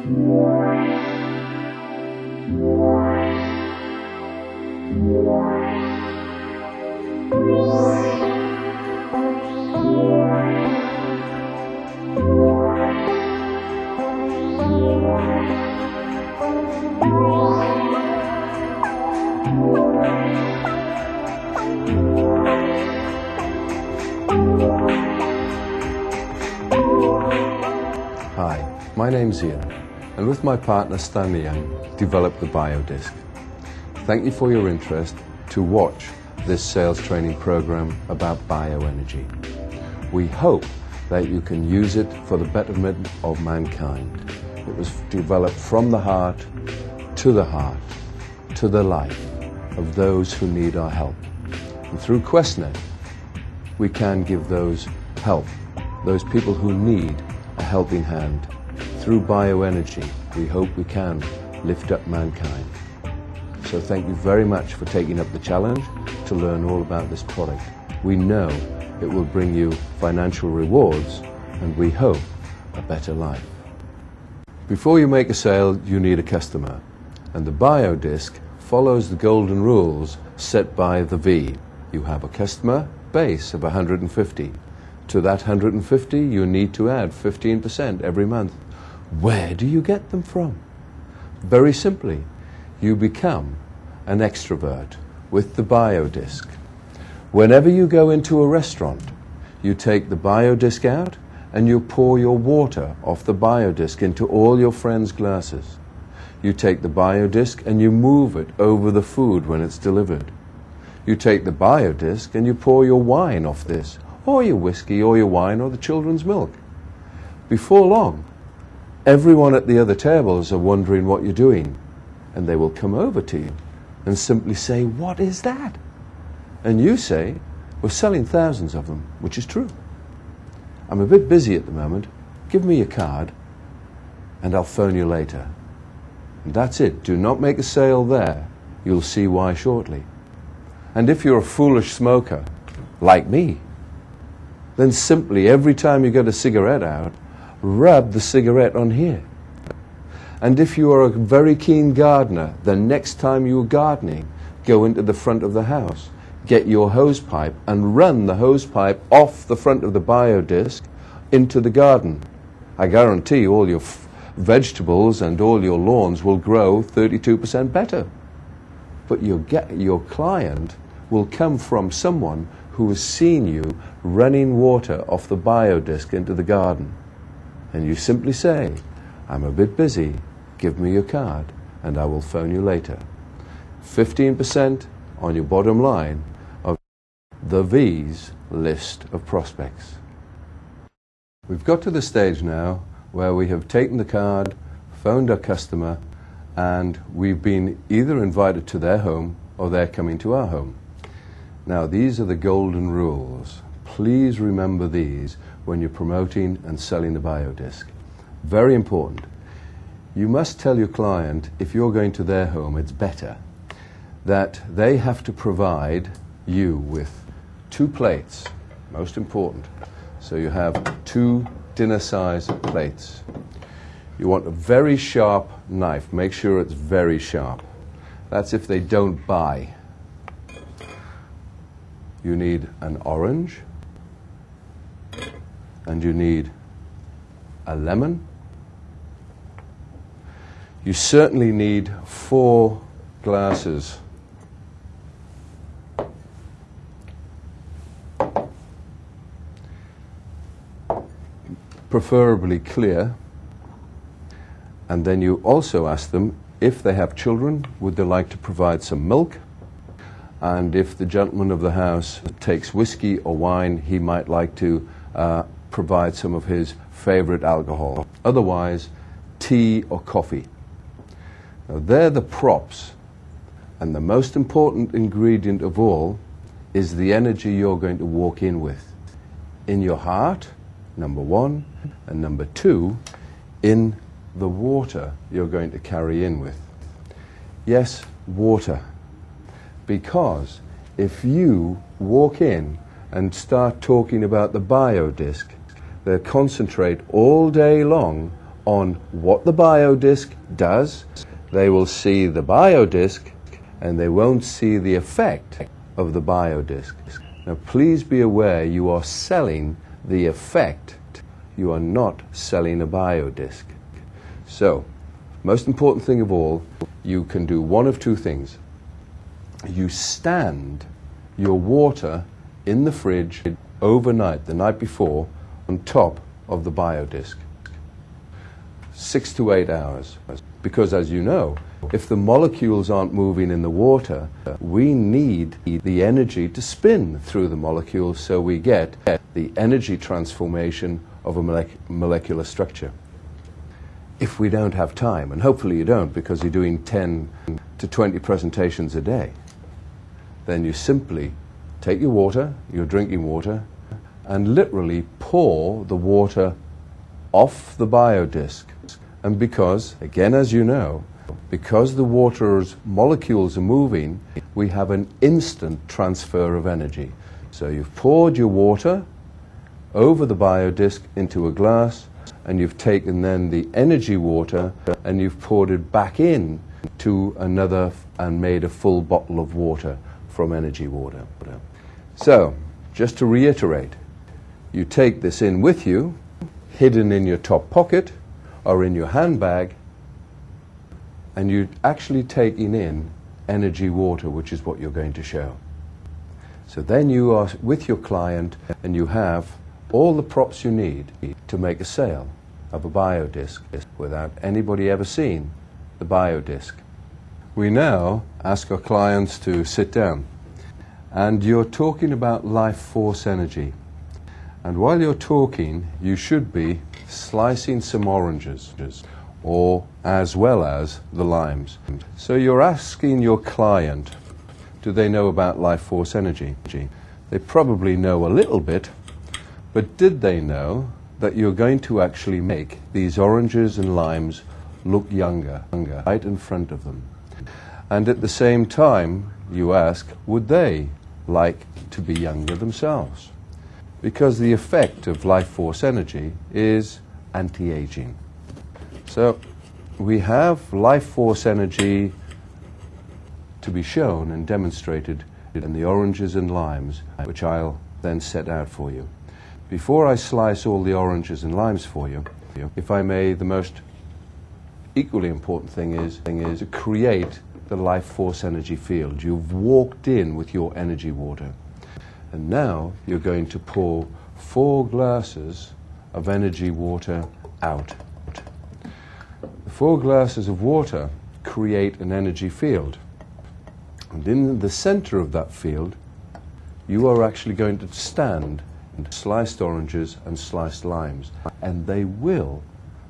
Hi, my name's Ian, and with my partner Stan Lyons, developed the Bio Disc. Thank you for your interest to watch this sales training program about bioenergy. We hope that you can use it for the betterment of mankind. It was developed from the heart, to the life of those who need our help. And through QuestNet, we can give those help, those people who need a helping hand. Through bioenergy, we hope we can lift up mankind. So thank you very much for taking up the challenge to learn all about this product. We know it will bring you financial rewards, and we hope a better life. Before you make a sale, you need a customer, and the Bio Disc follows the golden rules set by the V. You have a customer base of 150. To that 150, you need to add 15% every month. Where do you get them from? Very simply, you become an extrovert with the Bio Disc. Whenever you go into a restaurant, you take the Bio Disc out and you pour your water off the Bio Disc into all your friends' glasses. You take the Bio Disc and you move it over the food when it's delivered. You take the Bio Disc and you pour your wine off this, or your whiskey, or your wine, or the children's milk. Before long, everyone at the other tables are wondering what you're doing, and they will come over to you and simply say, "What is that?" And you say, "We're selling thousands of them," which is true. "I'm a bit busy at the moment. Give me your card, and I'll phone you later." And that's it. Do not make a sale there. You'll see why shortly. And if you're a foolish smoker, like me, then simply every time you get a cigarette out, rub the cigarette on here. And if you are a very keen gardener, then next time you're gardening, go into the front of the house, get your hose pipe and run the hose pipe off the front of the Bio Disc into the garden. I guarantee all your vegetables and all your lawns will grow 32% better. But your client will come from someone who has seen you running water off the Bio Disc into the garden. And you simply say, "I'm a bit busy, give me your card, and I will phone you later." 15% on your bottom line of the V's list of prospects. We've got to the stage now where we have taken the card, phoned our customer, and we've been either invited to their home or they're coming to our home. Now, these are the golden rules. Please remember these when you're promoting and selling the Bio Disc. Very important. You must tell your client, if you're going to their home, it's better that they have to provide you with 2 plates, most important. So you have 2 dinner-sized plates. You want a very sharp knife. Make sure it's very sharp. That's if they don't buy. You need an orange, and you need a lemon. You certainly need 4 glasses. Preferably clear. And then you also ask them if they have children, would they like to provide some milk? And if the gentleman of the house takes whiskey or wine, he might like to provide some of his favorite alcohol. Otherwise, tea or coffee. Now, they're the props. And the most important ingredient of all is the energy you're going to walk in with. In your heart, number 1, and number 2, in the water you're going to carry in with. Yes, water. Because if you walk in and start talking about the Bio Disc, they concentrate all day long on what the biodisc does. They will see the biodisc and they won't see the effect of the biodisc. Now please be aware you are selling the effect. You are not selling a biodisc. So, most important thing of all, you can do one of two things. You stand your water in the fridge overnight, the night before, on top of the biodisc. 6 to 8 hours. Because as you know, if the molecules aren't moving in the water, we need the energy to spin through the molecules so we get the energy transformation of a molecular structure. If we don't have time, and hopefully you don't because you're doing 10 to 20 presentations a day, then you simply take your water, your drinking water, and literally pour the water off the biodisc. And because, again as you know, because the water's molecules are moving, we have an instant transfer of energy. So you've poured your water over the biodisc into a glass, and you've taken then the energy water and you've poured it back in to another and made a full bottle of water from energy water. So, just to reiterate, you take this in with you, hidden in your top pocket or in your handbag, and you're actually taking in energy water, which is what you're going to show. So then you are with your client and you have all the props you need to make a sale of a biodisc without anybody ever seeing the biodisc. We now ask our clients to sit down, and you're talking about life force energy. And while you're talking, you should be slicing some oranges, or as well as the limes. So you're asking your client, do they know about life force energy? They probably know a little bit, but did they know that you're going to actually make these oranges and limes look younger right in front of them? And at the same time, you ask, would they like to be younger themselves? Because the effect of life force energy is anti-aging. So we have life force energy to be shown and demonstrated in the oranges and limes, which I'll then set out for you. Before I slice all the oranges and limes for you, if I may, the most equally important thing is to create the life force energy field. You've walked in with your energy water, and now you're going to pour 4 glasses of energy water out. The 4 glasses of water create an energy field, and in the center of that field you are actually going to stand sliced oranges and sliced limes, and they will,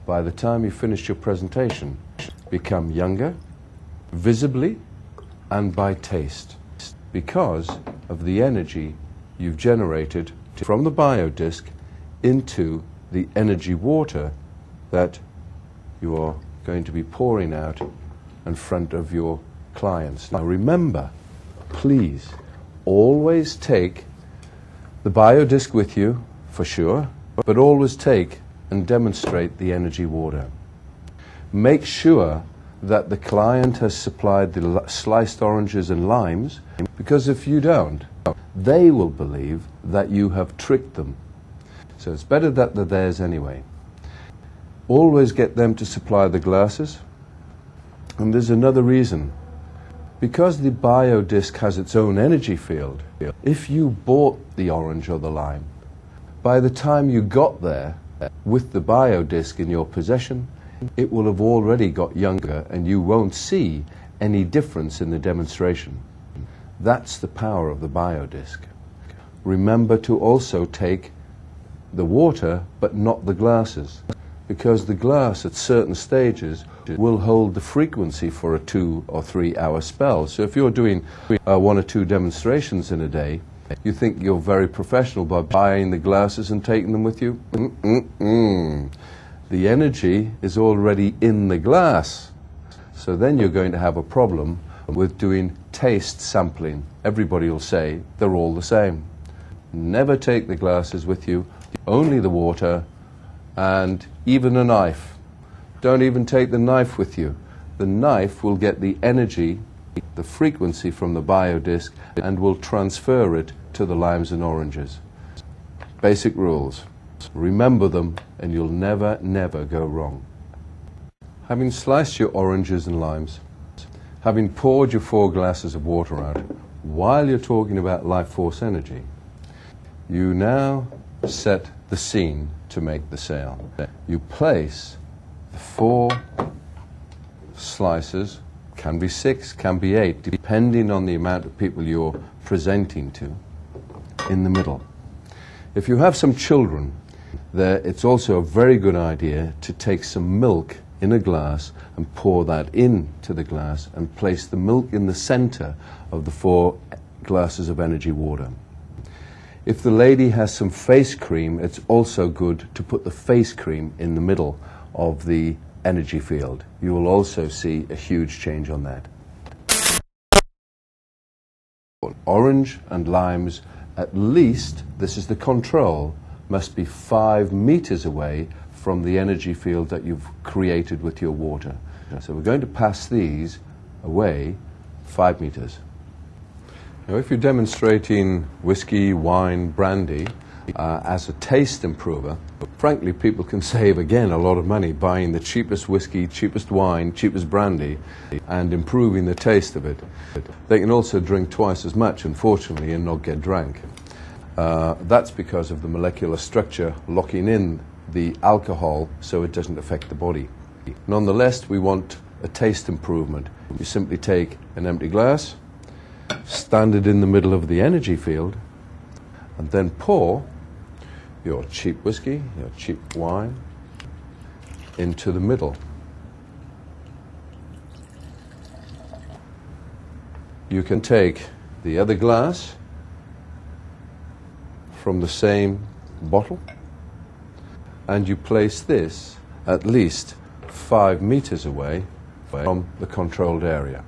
by the time you finish your presentation, become younger, visibly and by taste, because of the energy you've generated from the biodisc into the energy water that you are going to be pouring out in front of your clients. Now remember, please always take the biodisc with you, for sure, but always take and demonstrate the energy water. Make sure that the client has supplied the sliced oranges and limes, because if you don't, they will believe that you have tricked them. So it's better that they're theirs anyway. Always get them to supply the glasses. And there's another reason. Because the biodisc has its own energy field, if you bought the orange or the lime, by the time you got there with the biodisc in your possession, it will have already got younger and you won't see any difference in the demonstration. That's the power of the biodisc. Remember to also take the water but not the glasses, because the glass at certain stages will hold the frequency for a 2 or 3 hour spell. So if you're doing 1 or 2 demonstrations in a day, you think you're very professional by buying the glasses and taking them with you? The energy is already in the glass. So then you're going to have a problem with doing taste sampling. Everybody will say they're all the same. Never take the glasses with you, only the water and even a knife. Don't even take the knife with you. The knife will get the energy, the frequency from the biodisc, and will transfer it to the limes and oranges. Basic rules. Remember them and you'll never, never go wrong. Having sliced your oranges and limes, having poured your 4 glasses of water out, while you're talking about life force energy, you now set the scene to make the sale. You place the 4 slices, can be 6, can be 8, depending on the amount of people you're presenting to, in the middle. If you have some children, it's also a very good idea to take some milk in a glass and pour that into the glass and place the milk in the center of the 4 glasses of energy water. If the lady has some face cream, it's also good to put the face cream in the middle of the energy field. You will also see a huge change on that. Orange and limes, at least, this is the control, must be 5 meters away from the energy field that you've created with your water. So we're going to pass these away 5 meters. Now, if you're demonstrating whiskey, wine, brandy as a taste improver, frankly, people can save, again, a lot of money buying the cheapest whiskey, cheapest wine, cheapest brandy, and improving the taste of it. They can also drink twice as much, unfortunately, and not get drunk. That's because of the molecular structure locking in the alcohol so it doesn't affect the body. Nonetheless, we want a taste improvement. You simply take an empty glass, stand it in the middle of the energy field, and then pour your cheap whiskey, your cheap wine, into the middle. You can take the other glass from the same bottle, and you place this at least 5 meters away from the controlled area.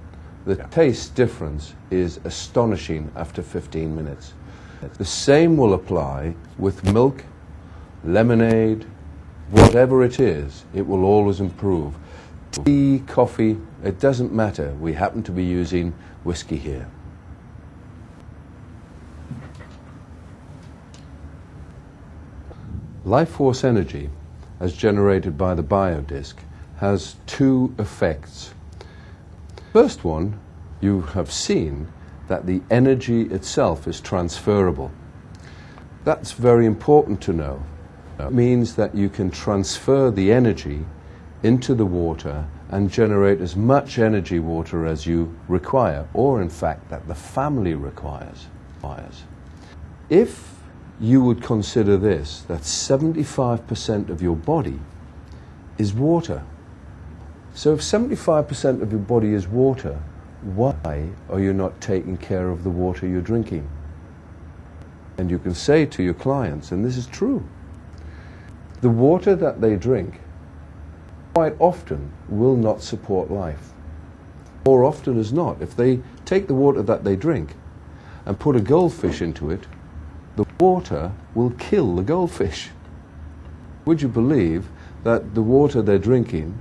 The taste difference is astonishing after 15 minutes. The same will apply with milk, lemonade, whatever it is, it will always improve. Tea, coffee, it doesn't matter. We happen to be using whiskey here. Life force energy, as generated by the biodisc, has 2 effects. First one, you have seen that the energy itself is transferable. That's very important to know. It means that you can transfer the energy into the water and generate as much energy water as you require, or in fact that the family requires. If you would consider this, that 75% of your body is water. So if 75% of your body is water, why are you not taking care of the water you're drinking? And you can say to your clients, and this is true, the water that they drink quite often will not support life. More often as not, if they take the water that they drink and put a goldfish into it, the water will kill the goldfish. Would you believe that the water they're drinking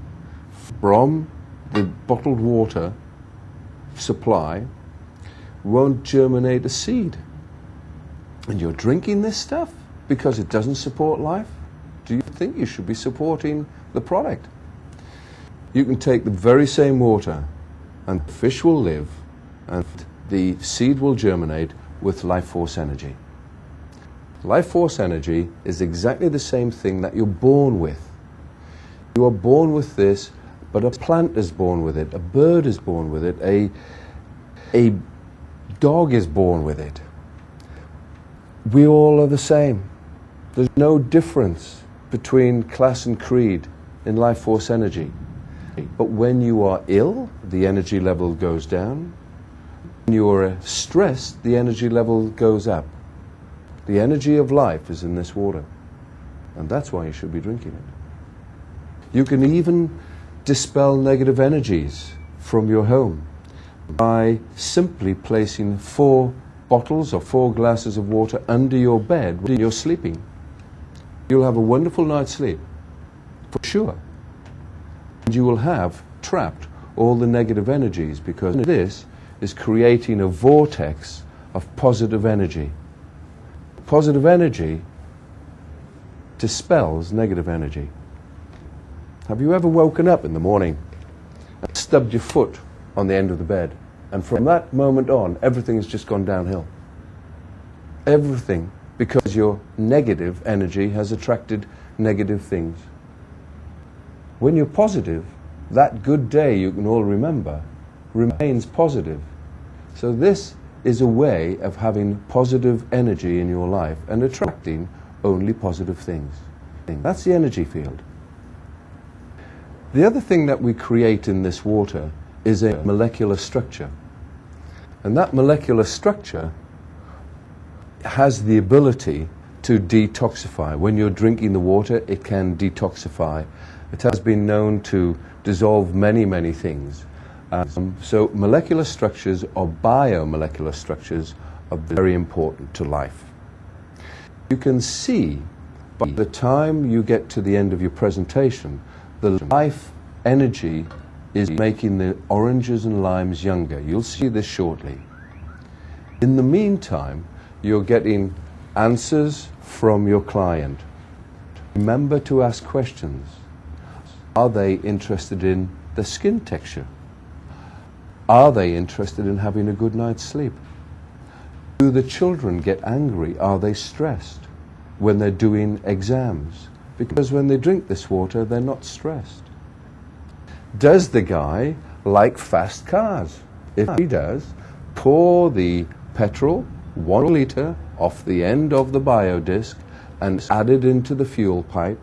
from the bottled water supply won't germinate a seed? And you're drinking this stuff because it doesn't support life? Do you think you should be supporting the product? You can take the very same water and the fish will live and the seed will germinate with life force energy. Life force energy is exactly the same thing that you're born with. You are born with this, but a plant is born with it, a bird is born with it, a dog is born with it. We all are the same. There's no difference between class and creed in life force energy. But when you are ill, the energy level goes down. When you are stressed, the energy level goes up. The energy of life is in this water, and that's why you should be drinking it. You can even dispel negative energies from your home by simply placing 4 bottles or 4 glasses of water under your bed when you're sleeping. You'll have a wonderful night's sleep, for sure. you will have trapped all the negative energies, because this is creating a vortex of positive energy. Positive energy dispels negative energy. Have you ever woken up in the morning and stubbed your foot on the end of the bed, and from that moment on everything has just gone downhill? Everything, because your negative energy has attracted negative things. When you're positive, that good day you can all remember remains positive. So this is a way of having positive energy in your life and attracting only positive things. That's the energy field. The other thing that we create in this water is a molecular structure. And that molecular structure has the ability to detoxify. When you're drinking the water, it can detoxify. It has been known to dissolve many, many things. So molecular structures or biomolecular structures are very important to life. You can see by the time you get to the end of your presentation, the life energy is making the oranges and limes younger. You'll see this shortly. In the meantime, you're getting answers from your client. Remember to ask questions. Are they interested in the skin texture? Are they interested in having a good night's sleep? Do the children get angry? Are they stressed when they're doing exams? Because when they drink this water, they're not stressed. Does the guy like fast cars? If he does, pour the petrol, 1 litre, off the end of the bio disc and add it into the fuel pipe,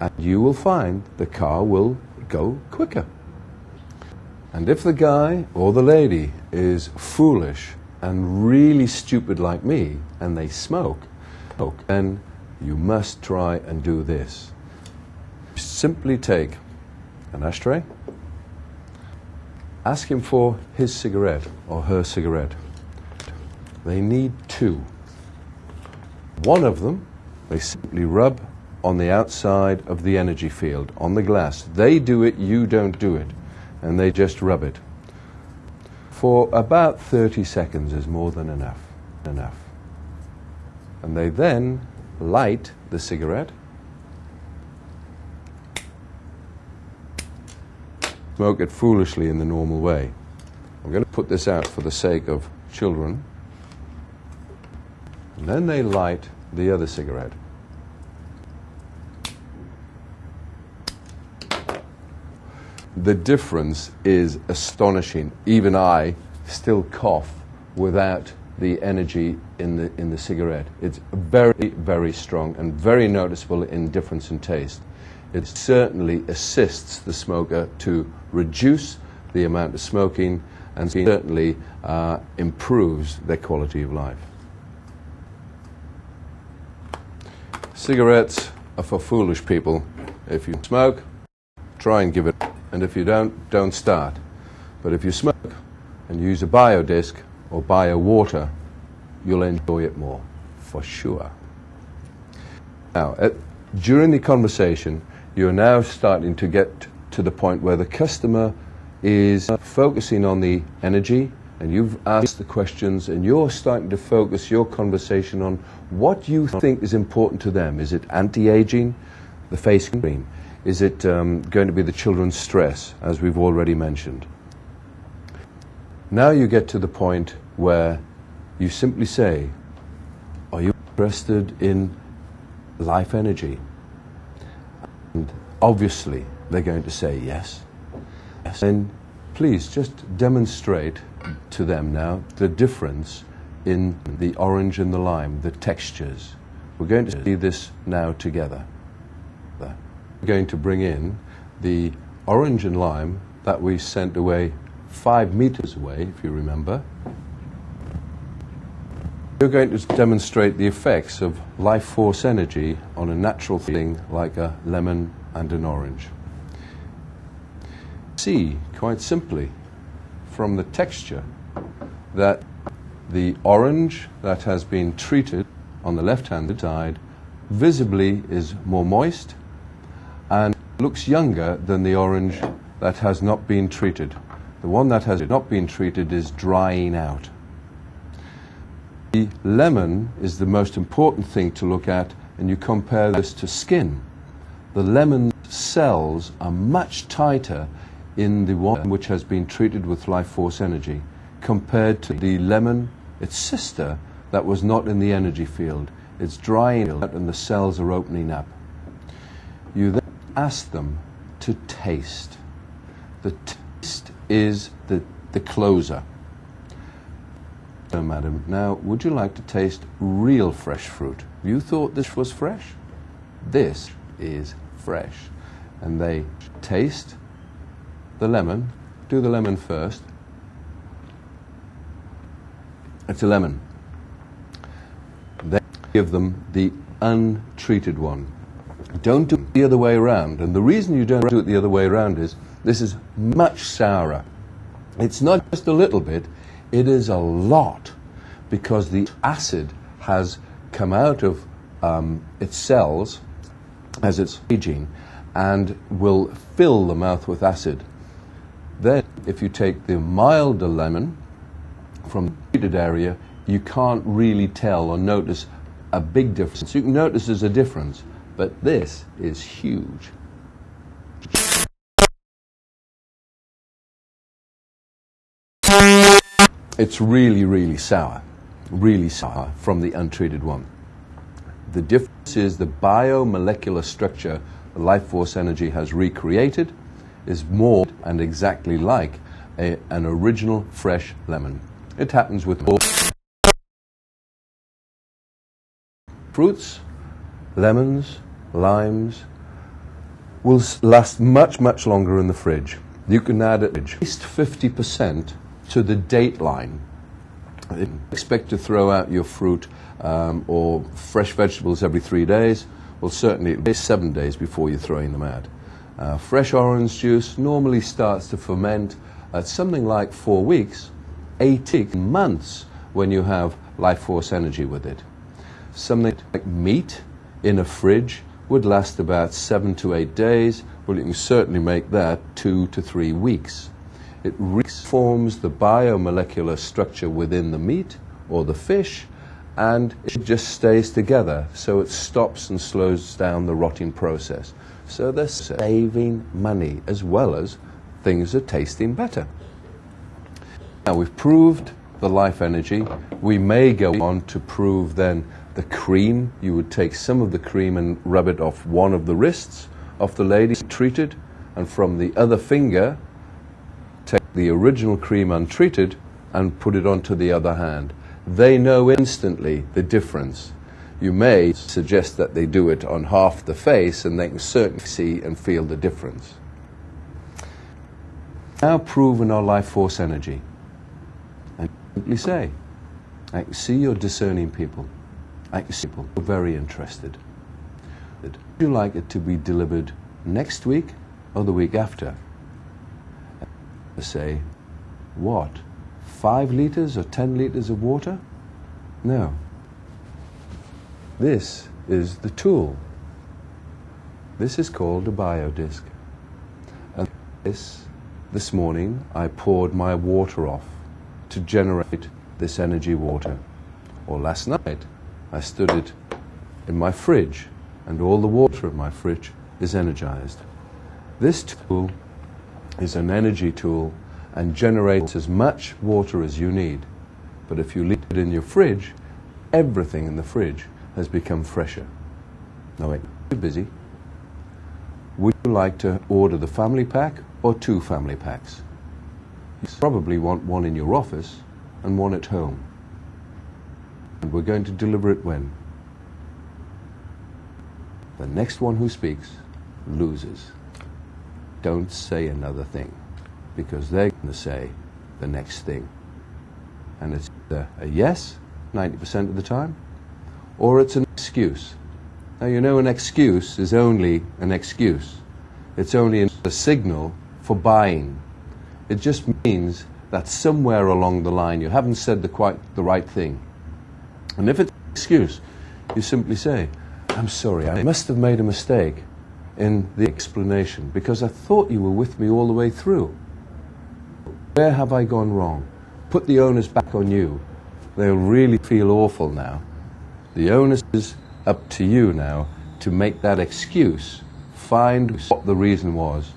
and you will find the car will go quicker. And if the guy or the lady is foolish and really stupid like me, and they smoke, then you must try and do this. Simply take an ashtray, ask him for his cigarette or her cigarette. They need 2. One of them, they simply rub on the outside of the energy field, on the glass. They do it, you don't do it. And they just rub it. For about 30 seconds is more than enough. And they then light the cigarette, smoke it foolishly in the normal way. I'm going to put this out for the sake of children. And then they light the other cigarette. The difference is astonishing. Even I still cough without the energy in the cigarette. It's very, very strong and very noticeable in difference in taste. It certainly assists the smoker to reduce the amount of smoking and certainly improves their quality of life. Cigarettes are for foolish people. If you smoke, try and give it. And if you don't start. But if you smoke and use a bio disc or bio water, you'll enjoy it more, for sure. Now, during the conversation, you're now starting to get to the point where the customer is focusing on the energy, and you've asked the questions, and you're starting to focus your conversation on what you think is important to them. Is it anti-aging, the face cream? Is it going to be the children's stress, as we've already mentioned? Now you get to the point where you simply say, are you interested in life energy? And obviously they're going to say yes. Then please just demonstrate to them now the difference in the orange and the lime, the textures. We're going to see this now together. We're going to bring in the orange and lime that we sent away 5 meters away, if you remember. We're going to demonstrate the effects of life force energy on a natural thing like a lemon and an orange. See, quite simply, from the texture, that the orange that has been treated on the left-hand side visibly is more moist, and looks younger than the orange that has not been treated. The one that has not been treated is drying out. The lemon is the most important thing to look at, and you compare this to skin. The lemon cells are much tighter in the one which has been treated with life force energy compared to the lemon, its sister, that was not in the energy field. It's drying out and the cells are opening up. You then ask them to taste. The taste is the closer. So, madam, now would you like to taste real fresh fruit? You thought this was fresh? This is fresh. And they taste the lemon. Do the lemon first. It's a lemon. Then give them the untreated one. Don't do it the other way around. And the reason you don't do it the other way around is this is much sourer. It's not just a little bit, it is a lot, because the acid has come out of its cells as it's aging and will fill the mouth with acid. Then, if you take the milder lemon from the treated area, you can't really tell or notice a big difference. You can notice there's a difference, but this is huge. It's really, really sour from the untreated one. The difference is the biomolecular structure the life force energy has recreated is more and exactly like an original fresh lemon. It happens with all fruits. Lemons, limes will last much, much longer in the fridge. You can add at least 50% to the date line. Expect to throw out your fruit or fresh vegetables every 3 days. Well, certainly at least 7 days before you're throwing them out. Fresh orange juice normally starts to ferment at something like 4 weeks, 18 months when you have life force energy with it. Something like meat in a fridge would last about 7 to 8 days. Well, you can certainly make that 2 to 3 weeks. It reforms the biomolecular structure within the meat or the fish, and it just stays together, so it stops and slows down the rotting process. So they're saving money as well as things are tasting better. Now we've proved the life energy. We may go on to prove then the cream. You would take some of the cream and rub it off one of the wrists of the lady treated, and from the other finger take the original cream untreated and put it onto the other hand. They know instantly the difference. You may suggest that they do it on half the face, and they can certainly see and feel the difference. Now proven our life force energy. And simply say, I can see you're discerning people. I can see people are very interested. Would you like it to be delivered next week or the week after? And say, what? 5 liters or 10 liters of water? No. This is the tool. This is called a bio disc. And this morning I poured my water off to generate this energy water. Or last night I stood it in my fridge, and all the water in my fridge is energized. This tool is an energy tool and generates as much water as you need. But if you leave it in your fridge, everything in the fridge has become fresher. Now wait, you're busy. Would you like to order the family pack or 2 family packs? You probably want one in your office and one at home. And we're going to deliver it when? The next one who speaks loses. Don't say another thing, because they're going to say the next thing. And it's either a yes, 90% of the time, or it's an excuse. Now, you know, an excuse is only an excuse. It's only a signal for buying. It just means that somewhere along the line you haven't said quite the right thing. And if it's an excuse, you simply say, I'm sorry, I must have made a mistake. in the explanation, because I thought you were with me all the way through. Where have I gone wrong? Put the onus back on you. They'll really feel awful now. The onus is up to you now to make that excuse, find what the reason was,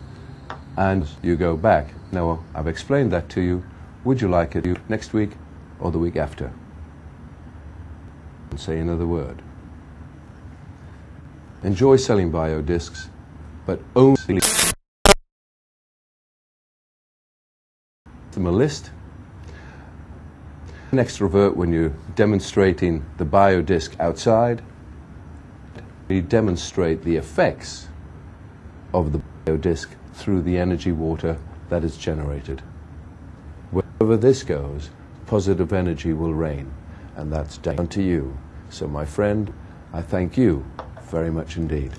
and you go back. Now, I've explained that to you. Would you like it next week or the week after? And say another word. Enjoy selling bio discs, but only them a list. An extrovert when you're demonstrating the bio disc outside. You demonstrate the effects of the bio disc through the energy water that is generated. Wherever this goes, positive energy will reign, and that's down to you. So my friend, I thank you very much indeed.